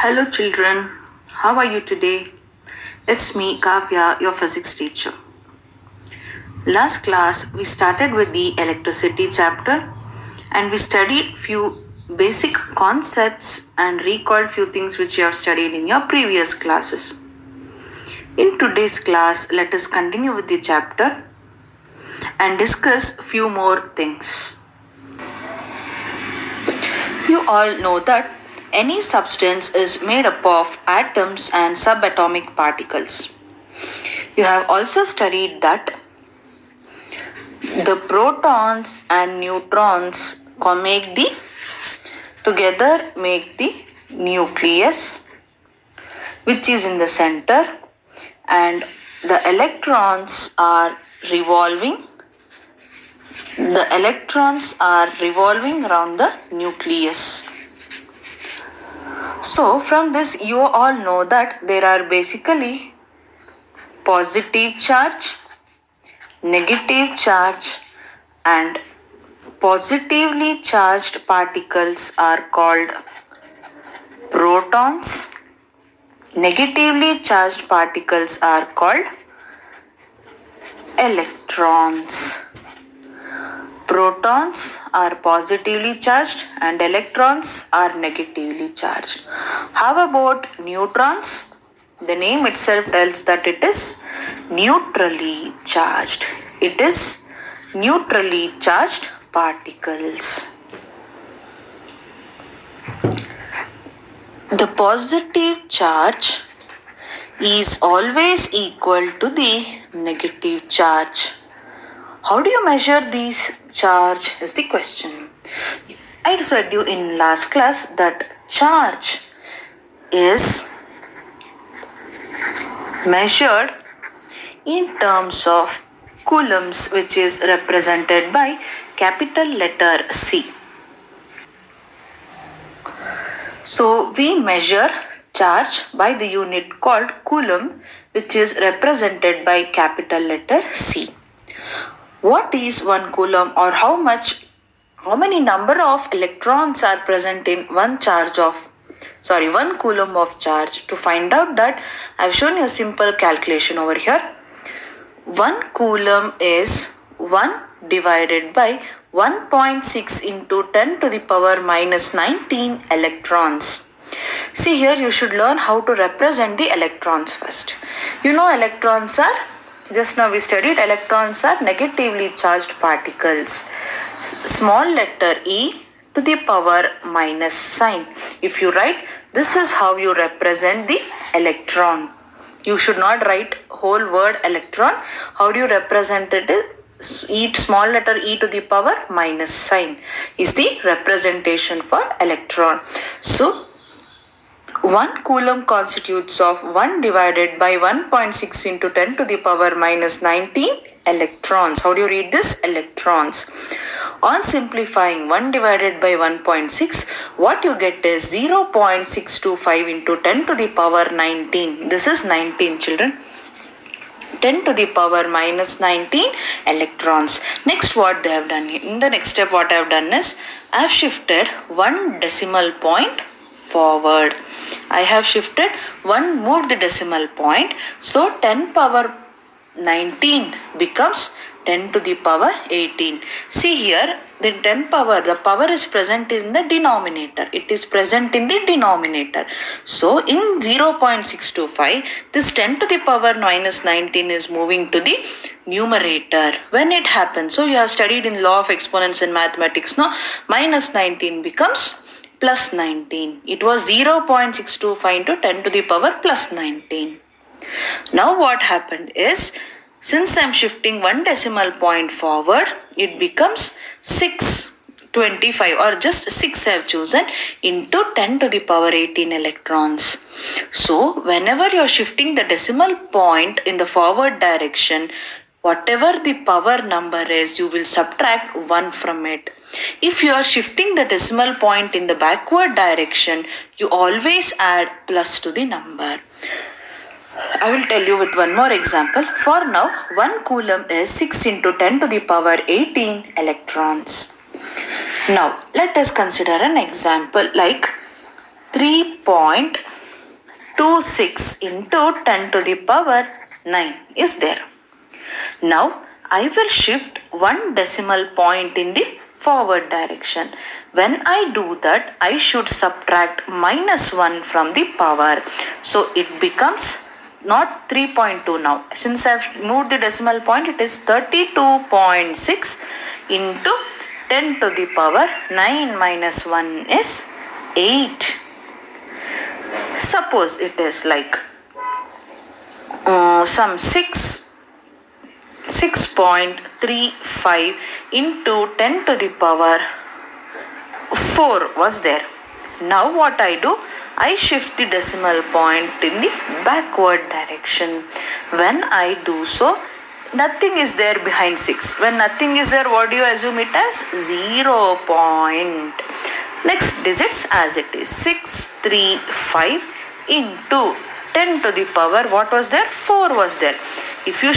Hello children, how are you today? It's me Kavya, your physics teacher. Last class we started with the electricity chapter and we studied few basic concepts and recalled few things which you have studied in your previous classes. In today's class, let us continue with the chapter and discuss few more things. You all know that any substance is made up of atoms and subatomic particles. You have also studied that the protons and neutrons together make the nucleus, which is in the center, and the electrons are revolving around the nucleus. So from this you all know that there are basically positive charge, negative charge, and positively charged particles are called protons. Negatively charged particles are called electrons. Protons are positively charged and electrons are negatively charged. How about neutrons? The name itself tells that it is neutrally charged. It is neutrally charged particles. The positive charge is always equal to the negative charge. How do you measure these charge is the question. I said you in last class that charge is measured in terms of coulombs, which is represented by capital letter C. So we measure charge by the unit called coulomb, which is represented by capital letter C. What is 1 coulomb, or how many number of electrons are present in 1 coulomb of charge? To find out that, I have shown you a simple calculation over here. 1 coulomb is 1 divided by 1.6 into 10 to the power minus 19 electrons. See here, you should learn how to represent the electrons first. You know electrons are, just now we studied, electrons are negatively charged particles. Small letter E to the power minus sign. If you write, this is how you represent the electron. You should not write whole word electron. How do you represent it? Small letter E to the power minus sign is the representation for electron. So 1 coulomb constitutes of 1 divided by 1.6 into 10 to the power minus 19 electrons. How do you read this? Electrons. On simplifying 1 divided by 1.6, what you get is 0.625 into 10 to the power 19. This is 19, children. 10 to the power minus 19 electrons. Next, what they have done, in the next step what I have done is, I have shifted 1 decimal point forward. I have shifted moved the decimal point. So 10 power 19 becomes 10 to the power 18. See here, the power is present in the denominator. It is present in the denominator. So in 0.625, this 10 to the power minus 19 is moving to the numerator. When it happens, so you have studied in law of exponents in mathematics, no? Minus 19 becomes plus 19. It was 0.625 into 10 to the power plus 19. Now what happened is, since I am shifting 1 decimal point forward, it becomes 625, or just 6 I have chosen, into 10 to the power 18 electrons. So whenever you are shifting the decimal point in the forward direction, whatever the power number is, you will subtract 1 from it. If you are shifting the decimal point in the backward direction, you always add plus to the number. I will tell you with one more example. For now, 1 coulomb is 6 into 10 to the power 18 electrons. Now, let us consider an example like 3.0 26 into 10 to the power 9 is there. Now I will shift one decimal point in the forward direction. When I do that, I should subtract -1 from the power. So it becomes not 3.2 now. Since I've moved the decimal point, it is 32.6 into 10 to the power 9 minus 1 is 8. Suppose it is like some 6.35 into 10 to the power 4 was there. Now what I do? I shift the decimal point in the backward direction. When I do so, nothing is there behind 6. When nothing is there, what do you assume it as? 0 point. Next digits as it is 635 into 10 to the power, what was there? 4 was there. If you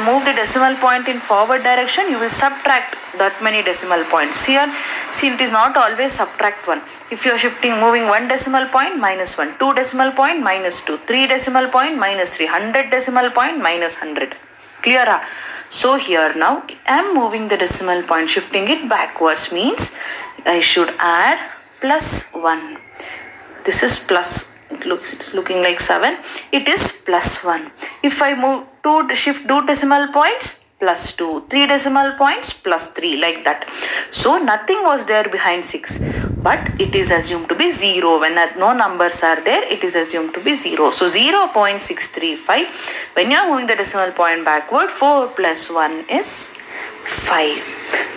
move the decimal point in forward direction, you will subtract that many decimal points. Here, see, it is not always subtract 1. If you are moving 1 decimal point, -1, 2 decimal point, -2, 3 decimal point, -3, 100 decimal point, -100. Clear? So here now, I am moving the decimal point, shifting it backwards means I should add +1. This is plus. It's looking like 7. It is +1. If I shift 2 decimal points, +2, 3 decimal points, +3, like that. So nothing was there behind 6, but it is assumed to be 0. When no numbers are there, it is assumed to be 0. So 0.635. When you are moving the decimal point backward, 4 plus 1 is 5.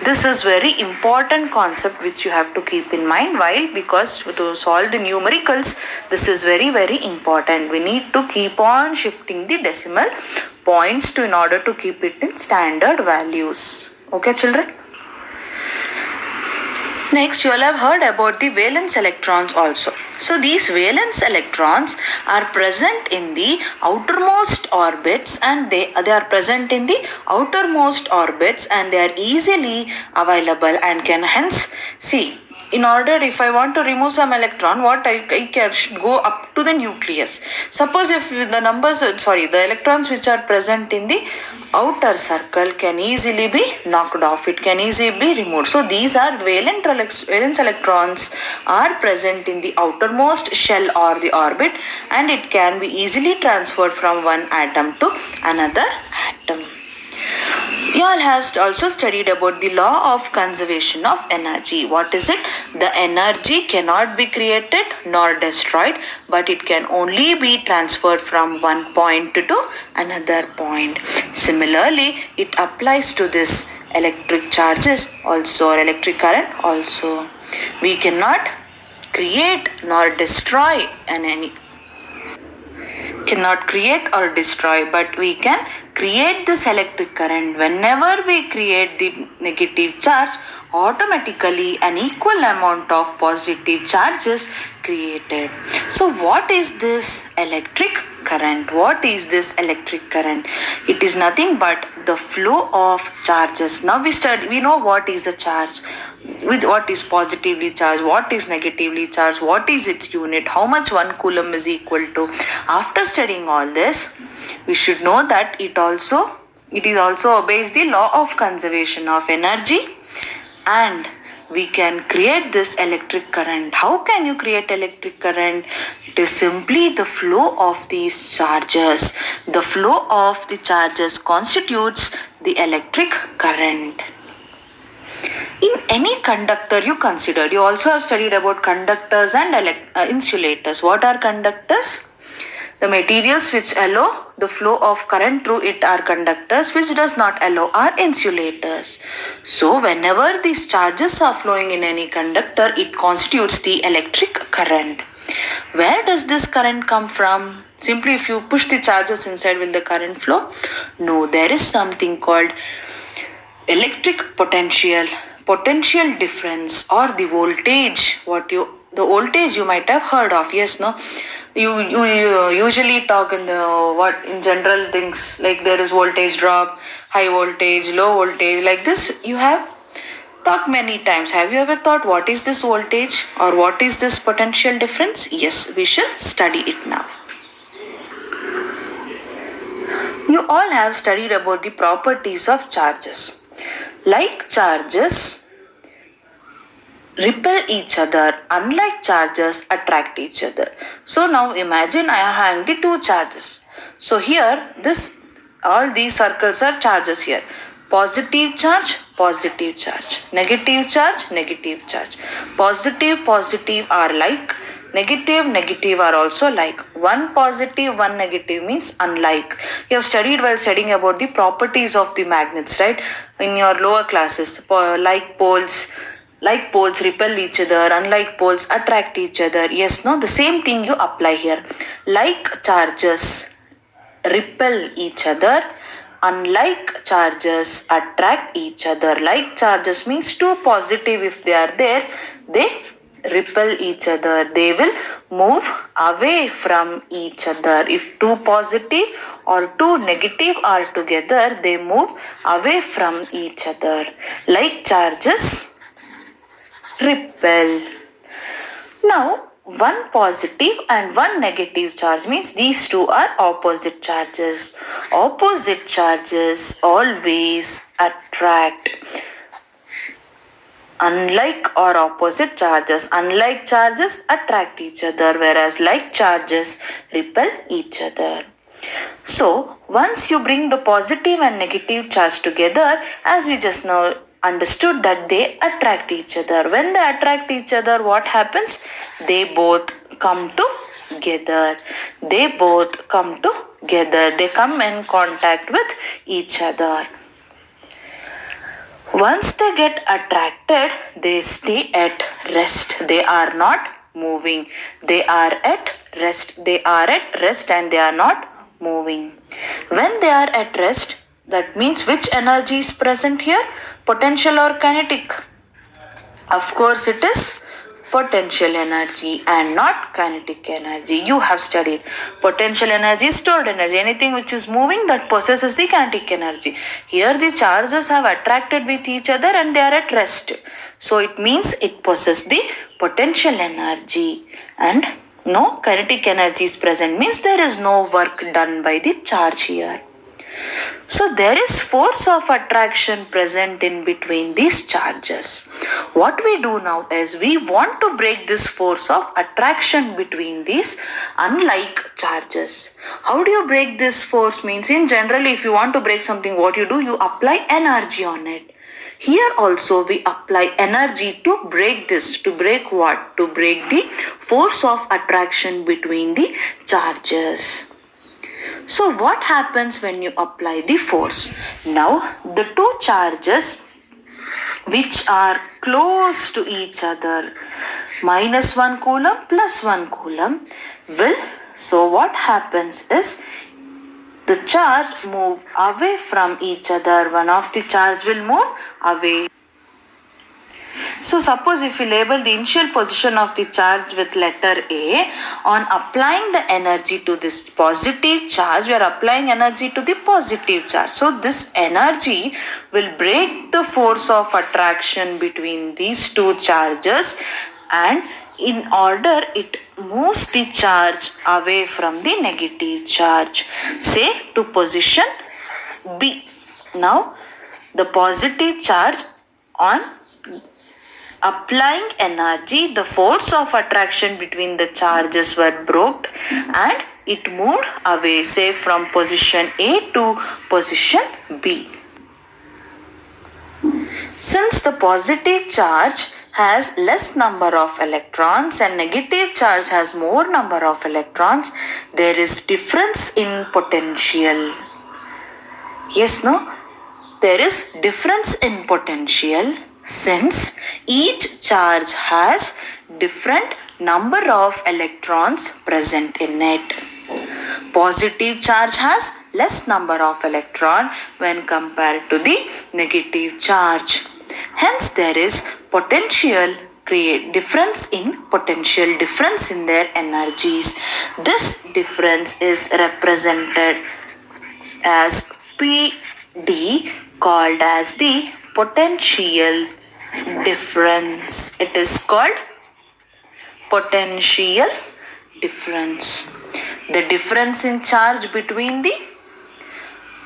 This is very important concept which you have to keep in mind because to solve the numericals, this is very, very important. We need to keep on shifting the decimal points in order to keep it in standard values. Okay, children? Next, you all have heard about the valence electrons also. So these valence electrons are present in the outermost orbits, and they are present in the outermost orbits, and they are easily available and can hence see. In order, if I want to remove some electron, what I can go up to the nucleus. Suppose if the electrons which are present in the outer circle can easily be knocked off. It can easily be removed. So these are valence electrons are present in the outermost shell or the orbit, and it can be easily transferred from one atom to another atom. You all have also studied about the law of conservation of energy. What is it? The energy cannot be created nor destroyed, but it can only be transferred from one point to another point. Similarly, it applies to this electric charges also, or electric current also. We cannot create nor destroy cannot create or destroy, but we can create this electric current. Whenever we create the negative charge, automatically an equal amount of positive charges created. So what is this electric current? What is this electric current? It is nothing but the flow of charges. Now we know what is a charge, what is positively charged, what is negatively charged, what is its unit, how much 1 coulomb is equal to. After studying all this, we should know that it also obeys the law of conservation of energy, and we can create this electric current. How can you create electric current? It is simply the flow of these charges. The flow of the charges constitutes the electric current. In any conductor you considered, you also have studied about conductors and insulators. What are conductors? The materials which allow the flow of current through it are conductors, which does not allow are insulators. So whenever these charges are flowing in any conductor, it constitutes the electric current. Where does this current come from? Simply if you push the charges inside, will the current flow? No, there is something called electric potential difference, or the voltage. The voltage you might have heard of. Yes, no? You usually talk in general things like there is voltage drop, high voltage, low voltage, like this you have talked many times. Have you ever thought what is this voltage or what is this potential difference? Yes, we shall study it now. You all have studied about the properties of charges. Like charges repel each other, unlike charges attract each other. So now imagine I am having the two charges. So here all these circles are charges here. Positive charge, positive charge. Negative charge, negative charge. Positive, positive are like. Negative, negative are also like. One positive, one negative means unlike. You have studied while studying about the properties of the magnets, right? In your lower classes, like poles repel each other, unlike poles attract each other. Yes, no, the same thing you apply here. Like charges repel each other, unlike charges attract each other. Like charges means two positive, if they are there, they repel each other. They will move away from each other. If two positive or two negative are together, they move away from each other. Like charges repel. Now, one positive and one negative charge means these two are opposite charges. Opposite charges always attract. Unlike or opposite charges, unlike charges attract each other, whereas like charges repel each other. So, once you bring the positive and negative charge together, as we just now understood that they attract each other. When they attract each other, what happens? They both come together. They both come together. They come in contact with each other. Once they get attracted, they stay at rest. They are not moving. They are at rest. They are at rest and they are not moving. When they are at rest, that means which energy is present here? Potential or kinetic? Of course, it is potential energy and not kinetic energy. You have studied potential energy is stored energy. Anything which is moving that possesses the kinetic energy. Here the charges have attracted with each other and they are at rest. So it means it possesses the potential energy and no kinetic energy is present, means there is no work done by the charge here. So there is force of attraction present in between these charges. What we do now is we want to break this force of attraction between these unlike charges. How do you break this force? Means in general, if you want to break something, what you do? You apply energy on it. Here also we apply energy to break this. To break what? To break the force of attraction between the charges. So what happens when you apply the force? Now the two charges which are close to each other, minus 1 coulomb plus 1 coulomb will, so what happens is the charge move away from each other. One of the charge will move away. So suppose if we label the initial position of the charge with letter A, on applying the energy to this positive charge, we are applying energy to the positive charge. So this energy will break the force of attraction between these two charges, and in order it moves the charge away from the negative charge, say to position B. Now the positive charge, on applying energy, the force of attraction between the charges were broke and it moved away, say from position A to position B. Since the positive charge has less number of electrons and negative charge has more number of electrons, there is difference in potential. Yes, no? There is difference in potential since each charge has different number of electrons present in it. Positive charge has less number of electron when compared to the negative charge. Hence there is potential difference in potential, difference in their energies. This difference is represented as PD, called as the potential difference. It is called potential difference. The difference in charge between the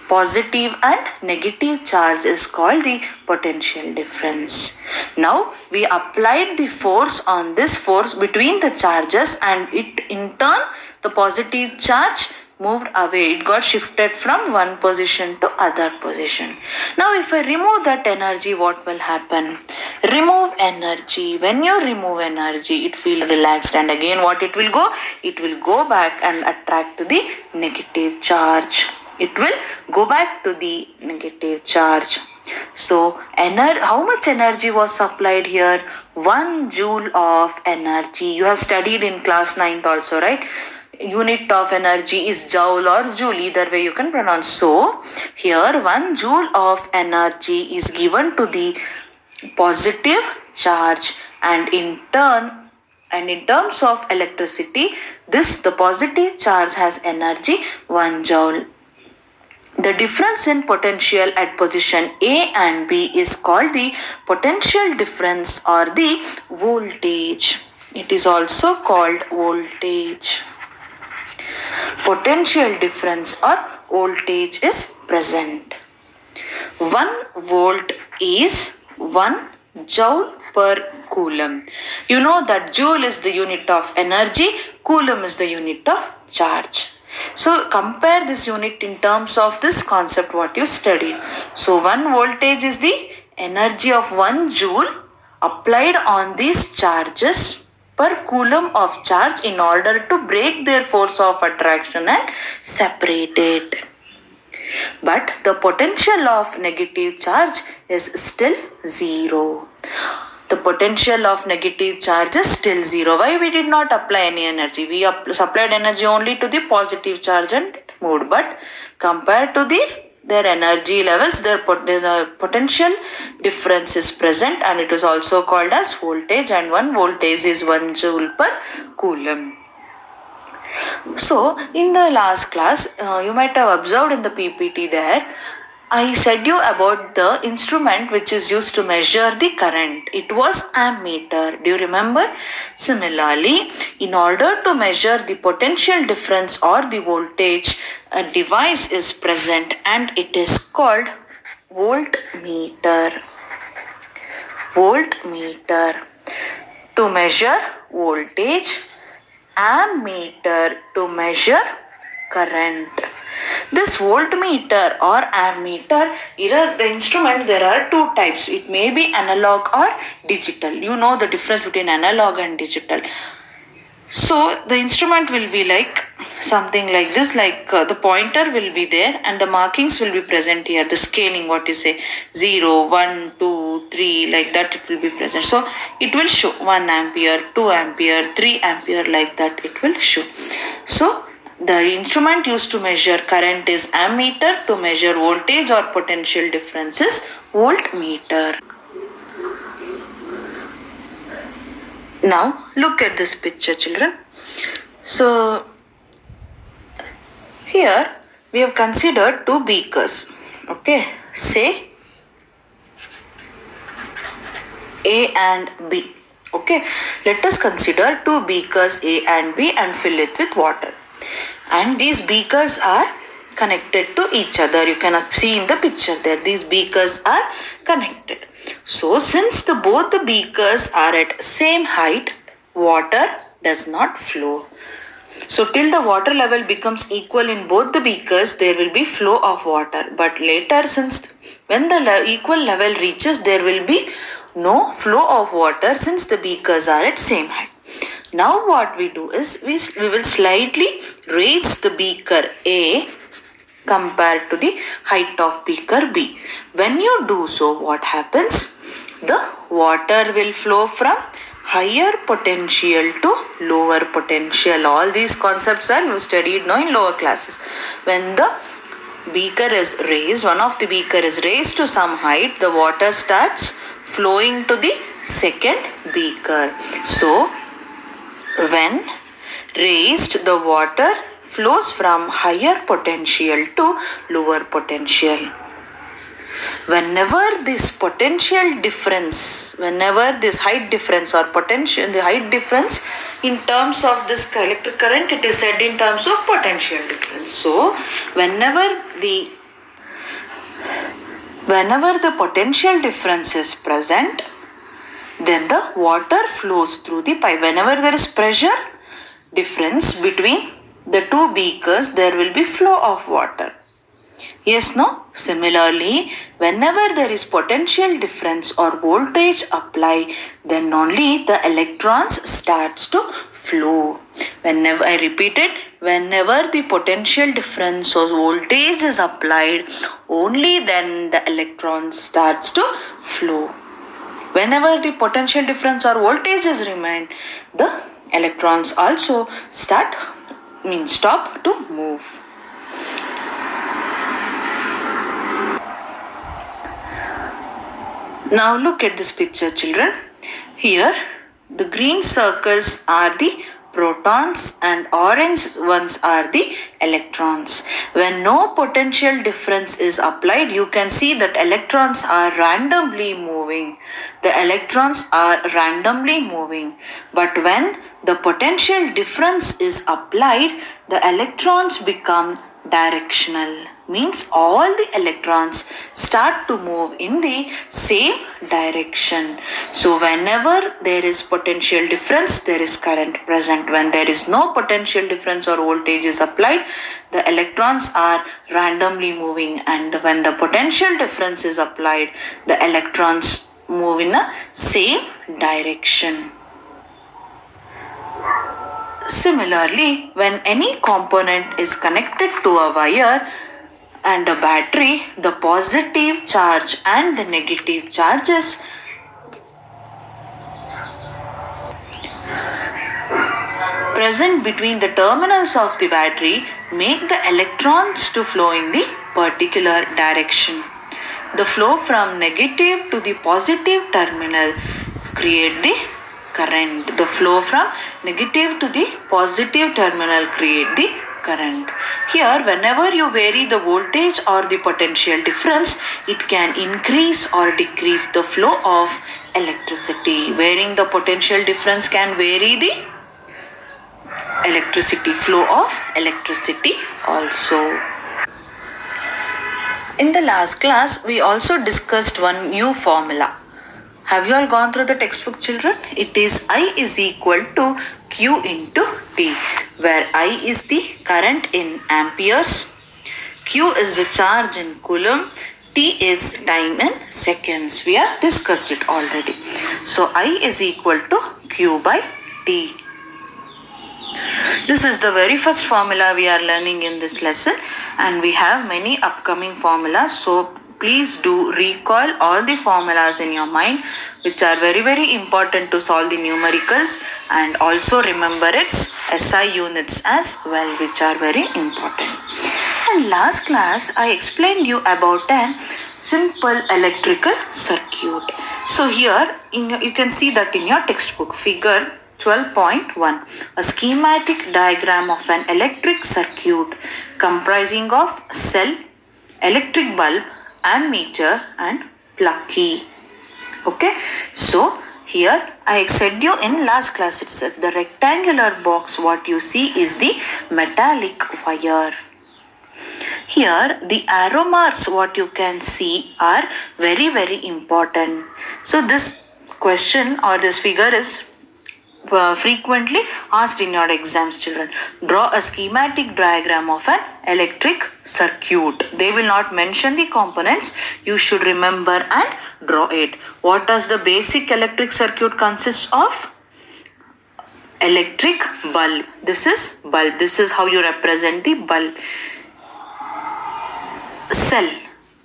positive and negative charge is called the potential difference. Now we applied the force on this force between the charges, and it in turn the positive charge moved away. It got shifted from one position to other position. Now if I remove that energy, what will happen? Remove energy. When you remove energy, it will relaxed, and again what it will go? It will go back and attract the negative charge. It will go back to the negative charge. So how much energy was supplied here? 1 joule of energy. You have studied in class 9th also, right? Unit of energy is joule or joule, either way you can pronounce. So here 1 joule of energy is given to the positive charge, and in terms of electricity, the positive charge has energy 1 joule. The difference in potential at position A and B is called the potential difference or the voltage. It is also called voltage. Potential difference or voltage is present. 1 volt is 1 joule per coulomb. You know that joule is the unit of energy, coulomb is the unit of charge. So compare this unit in terms of this concept what you studied. So 1 voltage is the energy of 1 joule applied on these charges per coulomb of charge in order to break their force of attraction and separate it. But the potential of negative charge is still 0. The potential of negative charge is still 0. Why? We did not apply any energy. We supplied energy only to the positive charge and it moved. But compared to their energy levels, the potential difference is present, and it is also called as voltage, and 1 voltage is 1 joule per coulomb. So in the last class, you might have observed in the PPT there, I said you about the instrument which is used to measure the current. It was ammeter. Do you remember? Similarly, in order to measure the potential difference or the voltage, a device is present and it is called voltmeter. Voltmeter to measure voltage, ammeter to measure current. This voltmeter or ammeter, the instrument, there are 2 types. It may be analog or digital. You know the difference between analog and digital. So the instrument will be like something like this, like the pointer will be there and the markings will be present here. The scaling, what you say, 0, 1, 2, 3, like that it will be present. So it will show 1 ampere, 2 ampere, 3 ampere, like that it will show. So the instrument used to measure current is ammeter, to measure voltage or potential difference is voltmeter. Now look at this picture, children. So here we have considered 2 beakers. Okay, say A and B. Okay, let us consider 2 beakers A and B and fill it with water. And these beakers are connected to each other. You can see in the picture there, these beakers are connected. So since both the beakers are at same height, water does not flow. So till the water level becomes equal in both the beakers, there will be flow of water. But later, since when the equal level reaches, there will be no flow of water since the beakers are at same height. Now what we do is we will slightly raise the beaker A compared to the height of beaker B. When you do so, what happens? The water will flow from higher potential to lower potential. All these concepts are studied now in lower classes. When the beaker is raised, one of the beaker is raised to some height, the water starts flowing to the second beaker. So when raised, the water flows from higher potential to lower potential. Whenever this potential difference, whenever this height difference or potential, the height difference in terms of this electric current, it is said in terms of potential difference. So whenever the Whenever the potential difference is present, then the water flows through the pipe. Whenever there is pressure difference between the two beakers, there will be flow of water. Yes, no? Similarly, whenever there is potential difference or voltage apply, then only the electrons starts to flow. Whenever, I repeat it, whenever the potential difference or voltage is applied, only then the electrons starts to flow. Whenever the potential difference or voltage is remained, the electrons also stop to move. Now look at this picture, children. Here the green circles are the protons and orange ones are the electrons. When no potential difference is applied, you can see that electrons are randomly moving. The electrons are randomly moving. But when the potential difference is applied, the electrons become directional. Means all the electrons start to move in the same direction. So whenever there is potential difference, there is current present. When there is no potential difference or voltage is applied, the electrons are randomly moving, and when the potential difference is applied, the electrons move in the same direction. Similarly, when any component is connected to a wire and a battery, the positive charge and the negative charges present between the terminals of the battery make the electrons to flow in the particular direction. The flow from negative to the positive terminal create the current. The flow from negative to the positive terminal create the current. Here, whenever you vary the voltage or the potential difference, it can increase or decrease the flow of electricity. Varying the potential difference can vary the electricity, flow of electricity also. In the last class, we also discussed one new formula. Have you all gone through the textbook, children? It is I is equal to Q into T, where I is the current in amperes, Q is the charge in coulomb, T is time in seconds. We have discussed it already. So I is equal to Q by T. This is the very first formula we are learning in this lesson, and we have many upcoming formulas. So please do recall all the formulas in your mind, which are very, very important to solve the numericals, and also remember its SI units as well, which are very important. And last class, I explained you about an simple electrical circuit. So here you can see that in your textbook, figure 12.1, a schematic diagram of an electric circuit comprising of cell, electric bulb, ammeter and plug key. Okay, so here I said you in last class itself, the rectangular box what you see is the metallic wire. Here the arrow marks what you can see are very, very important. So this question or this figure is frequently asked in your exams, children. Draw a schematic diagram of an electric circuit. They will not mention the components. You should remember and draw it. What does the basic electric circuit consist of? Electric bulb. This is bulb. This is how you represent the bulb.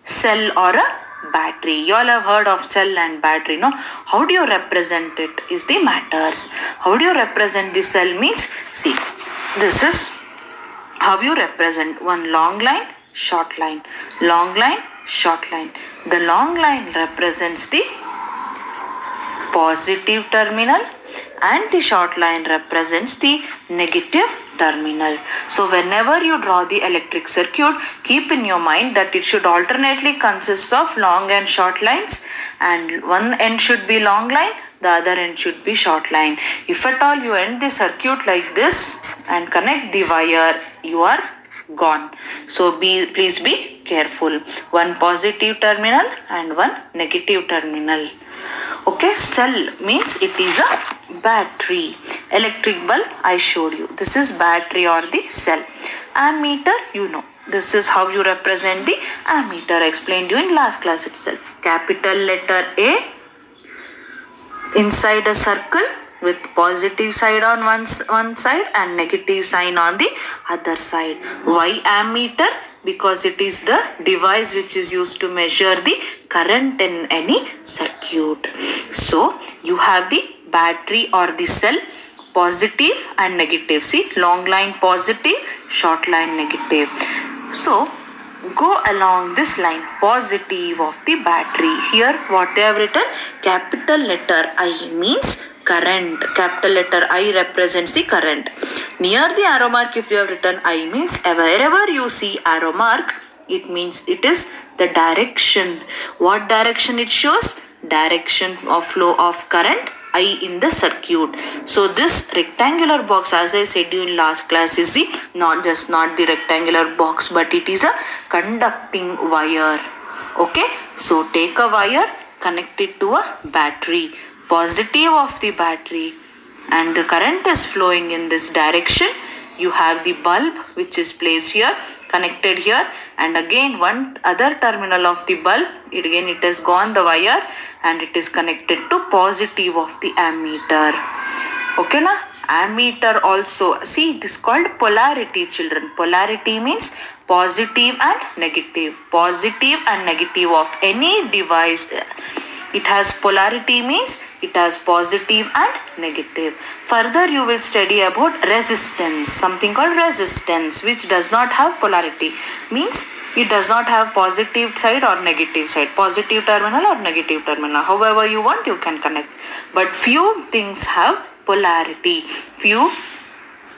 Cell or a battery. You all have heard of cell and battery, no? How do you represent it is the matters. How do you represent the cell means, see, this is how you represent one long line, short line, long line, short line. The long line represents the positive terminal and the short line represents the negative terminal. So whenever you draw the electric circuit, keep in your mind that it should alternately consist of long and short lines, and one end should be long line, the other end should be short line. If at all you end the circuit like this and connect the wire, you are gone. So please be careful. One positive terminal and one negative terminal. Okay, cell means it is a battery. Electric bulb I showed you. This is battery or the cell. Ammeter, you know. This is how you represent the ammeter. I explained you in last class itself. Capital letter A inside a circle with positive side on one side and negative sign on the other side. Why ammeter? Because it is the device which is used to measure the current in any circuit. So you have the battery or the cell, positive and negative. See, long line positive, short line negative. So go along this line, positive of the battery. Here what I have written, capital letter I means current. Capital letter I represents the current. Near the arrow mark, if you have written I means wherever you see arrow mark, it means it is the direction. What direction it shows? Direction of flow of current I in the circuit. So this rectangular box, as I said you in last class, is the not the rectangular box, but it is a conducting wire. Okay, so take a wire, connect it to a battery, positive of the battery, and the current is flowing in this direction. You have the bulb which is placed here, connected here, and again one other terminal of the bulb, it has gone the wire and it is connected to positive of the ammeter. Okay na? Ammeter also, see, this called polarity, children. Polarity means positive and negative. Positive and negative of any device. It has polarity means it has positive and negative. Further you will study about resistance, something called resistance, which does not have polarity. Means it does not have positive side or negative side, positive terminal or negative terminal. However you want, you can connect. But few things have polarity. Few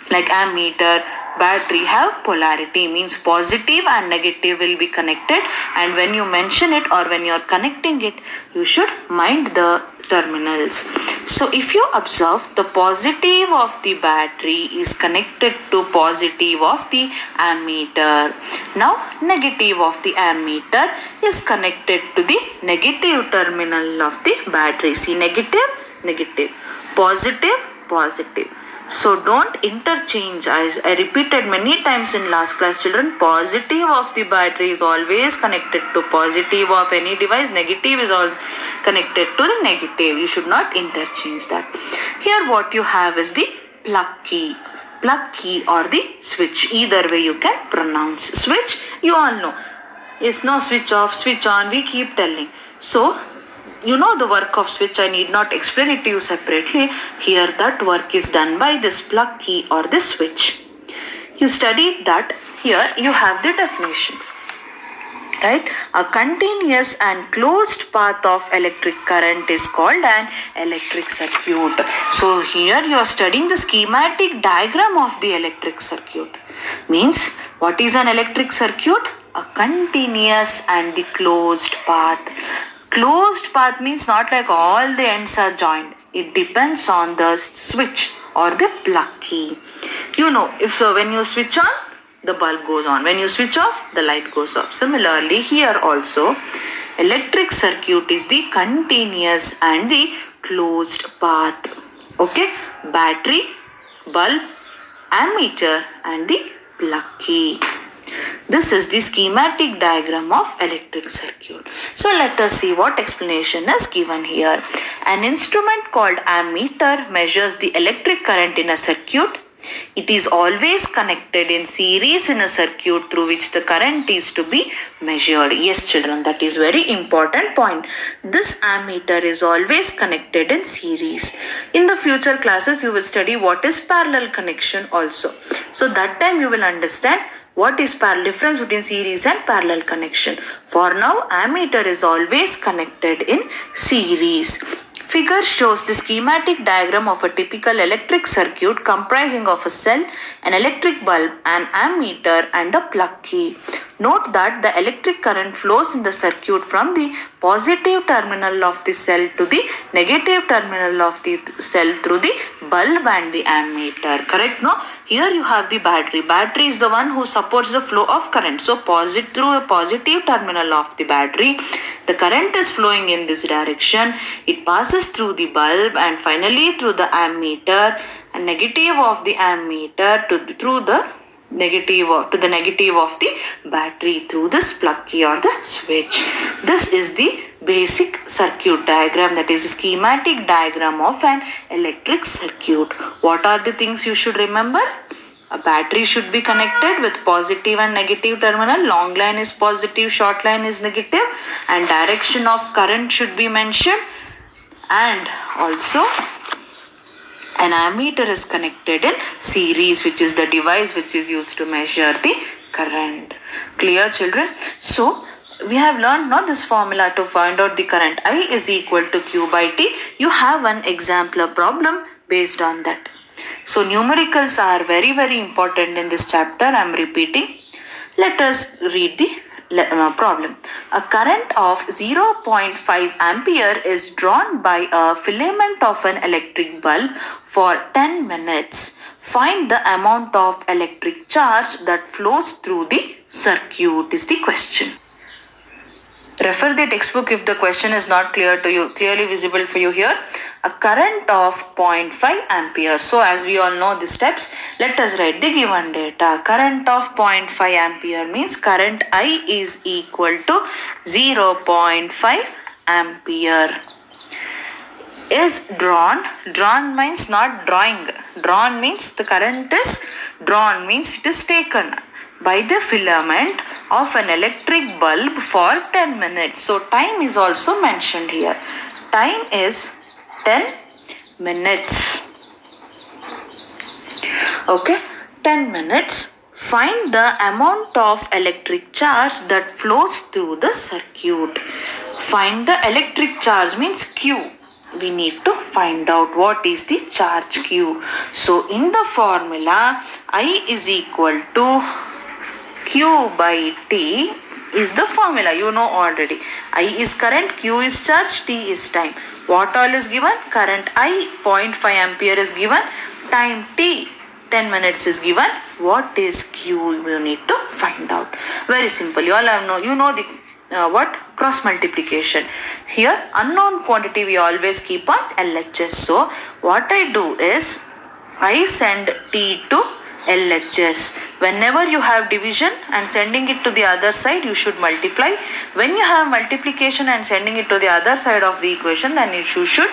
like ammeter, battery have polarity, means positive and negative will be connected, and when you mention it or when you are connecting it, you should mind the terminals. So if you observe, the positive of the battery is connected to positive of the ammeter. Now negative of the ammeter is connected to the negative terminal of the battery. See, negative, negative, positive, positive. So don't interchange. I repeated many times in last class, children. Positive of the battery is always connected to positive of any device. Negative is all connected to the negative. You should not interchange that. Here what you have is the plug key. Plug key or the switch. Either way you can pronounce. Switch, you all know. Is no switch off, switch on. We keep telling. So you know the work of switch, I need not explain it to you separately. Here that work is done by this plug key or this switch. You studied that. Here you have the definition. Right? A continuous and closed path of electric current is called an electric circuit. So here you are studying the schematic diagram of the electric circuit. Means what is an electric circuit? A continuous and the closed path. Closed path means not like all the ends are joined. It depends on the switch or the plug key. You know, if when you switch on, the bulb goes on. When you switch off, the light goes off. Similarly, here also, electric circuit is the continuous and the closed path. Okay, battery, bulb, ammeter and the plug key. This is the schematic diagram of electric circuit. So let us see what explanation is given here. An instrument called ammeter measures the electric current in a circuit. It is always connected in series in a circuit through which the current is to be measured. Yes, children, that is very important point. This ammeter is always connected in series. In the future classes, you will study what is parallel connection also. So that time you will understand what is difference between series and parallel connection. For now, ammeter is always connected in series. Figure shows the schematic diagram of a typical electric circuit comprising of a cell, an electric bulb, an ammeter and a plug key. Note that the electric current flows in the circuit from the positive terminal of the cell to the negative terminal of the cell through the bulb and the ammeter. Correct? No? Here you have the battery. Battery is the one who supports the flow of current. So through a positive terminal of the battery, the current is flowing in this direction. It passes through the bulb and finally through the ammeter, and negative of the ammeter to the negative of the battery through this plug key or the switch. This is the basic circuit diagram, that is the schematic diagram of an electric circuit. What are the things you should remember? A battery should be connected with positive and negative terminal. Long line is positive, short line is negative, and direction of current should be mentioned. And also an ammeter is connected in series, which is the device which is used to measure the current. Clear, children? So we have learned now this formula to find out the current. I is equal to Q by T. You have one exemplar problem based on that. So numericals are very, very important in this chapter. I am repeating. Let us read the problem. A current of 0.5 ampere is drawn by a filament of an electric bulb for 10 minutes. Find the amount of electric charge that flows through the circuit is the question. Refer the textbook if the question is not clearly visible for you here. A current of 0.5 ampere. So as we all know the steps, let us write the given data. Current of 0.5 ampere means current I is equal to 0.5 ampere. Is drawn means not drawing. Drawn means the current is drawn means it is taken by the filament of an electric bulb for 10 minutes. So time is also mentioned here. Time is 10 minutes. Okay, 10 minutes. Find the amount of electric charge that flows through the circuit. Find the electric charge means Q. We need to find out what is the charge Q. So in the formula, I is equal to Q by T is the formula. You know already. I is current, Q is charge, T is time. What all is given? Current I 0.5 ampere is given. Time T 10 minutes is given. What is Q? You need to find out. Very simple. You all have you know the what? Cross multiplication. Here unknown quantity we always keep on LHS. So what I do is I send T to LHS. Whenever you have division and sending it to the other side, you should multiply. When you have multiplication and sending it to the other side of the equation, then you should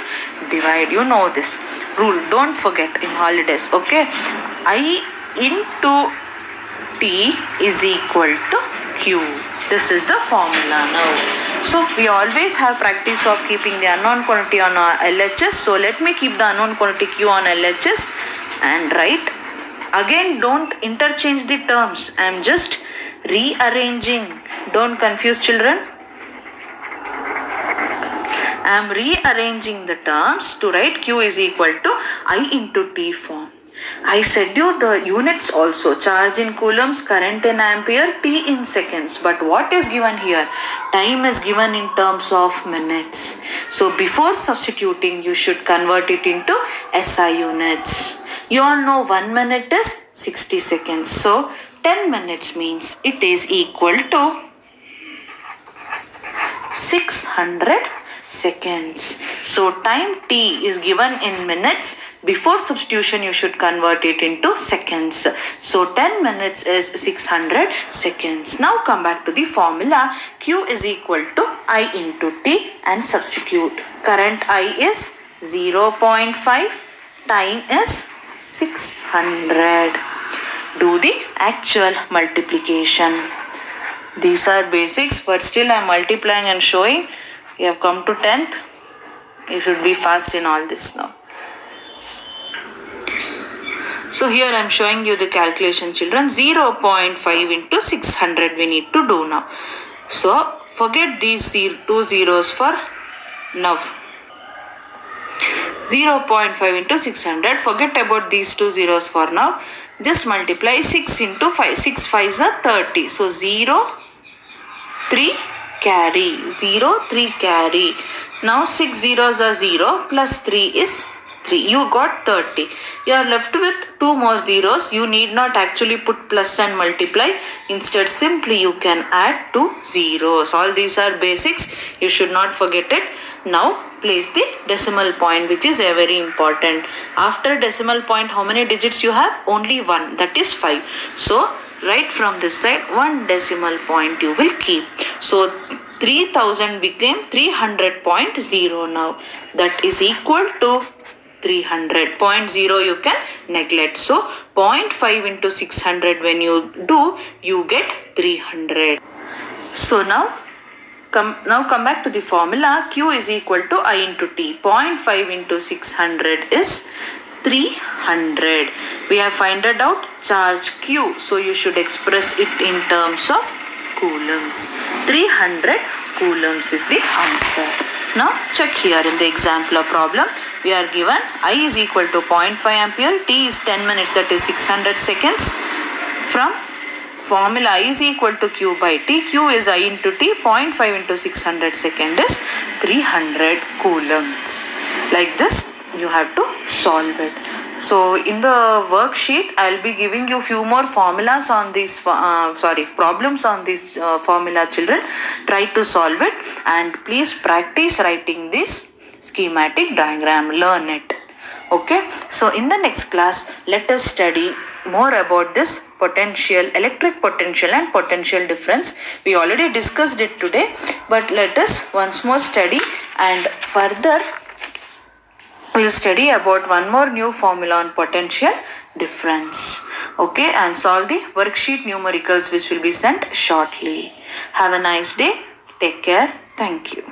divide. You know this rule. Don't forget in holidays. Okay. I into T is equal to Q. This is the formula now. So we always have practice of keeping the unknown quantity on our LHS. So let me keep the unknown quantity Q on LHS and write. Again, don't interchange the terms. I am just rearranging. Don't confuse children. I am rearranging the terms to write Q is equal to I into T form. I said you the units also. Charge in coulombs, current in ampere, T in seconds. But what is given here? Time is given in terms of minutes. So before substituting, you should convert it into SI units. You all know 1 minute is 60 seconds. So 10 minutes means it is equal to 600 seconds. So time T is given in minutes. Before substitution, you should convert it into seconds. So 10 minutes is 600 seconds. Now come back to the formula. Q is equal to I into T and substitute. Current I is 0.5. Time is 600. Do the actual multiplication. These are basics, but still I am multiplying and showing. You have come to 10th. You should be fast in all this now. So here I am showing you the calculation, children. 0.5 into 600 we need to do now. So forget these two zeros for now. 0.5 into 600. Forget about these two zeros for now. Just multiply 6 into 5. 6 5s are 30. So 0, 3 carry. 0, 3 carry. Now 6 zeros are 0 plus 3 is 3. You got 30. You are left with 2 more zeros. You need not actually put plus and multiply. Instead, simply you can add 2 zeros. All these are basics. You should not forget it. Now place the decimal point, which is very important. After decimal point, how many digits you have? Only one. That is 5. So right from this side, one decimal point you will keep. So 3000 became 300.0 now. That is equal to 300. 0.0 you can neglect. So 0.5 into 600 when you do, you get 300. So now come back to the formula. Q is equal to I into T. 0.5 into 600 is 300. We have found out charge Q. So you should express it in terms of coulombs. 300 coulombs is the answer. Now check here in the example problem. We are given I is equal to 0.5 ampere. T is 10 minutes, that is 600 seconds. From formula I is equal to Q by T. Q is I into T. 0.5 into 600 second is 300 coulombs. Like this you have to solve it. So in the worksheet, I'll be giving you few more formulas on these, problems on this formula, children. Try to solve it and please practice writing this schematic diagram. Learn it. Okay. So in the next class, let us study more about this potential, electric potential and potential difference. We already discussed it today, but let us once more study and further we'll study about one more new formula on potential difference. Okay, and solve the worksheet numericals which will be sent shortly. Have a nice day. Take care. Thank you.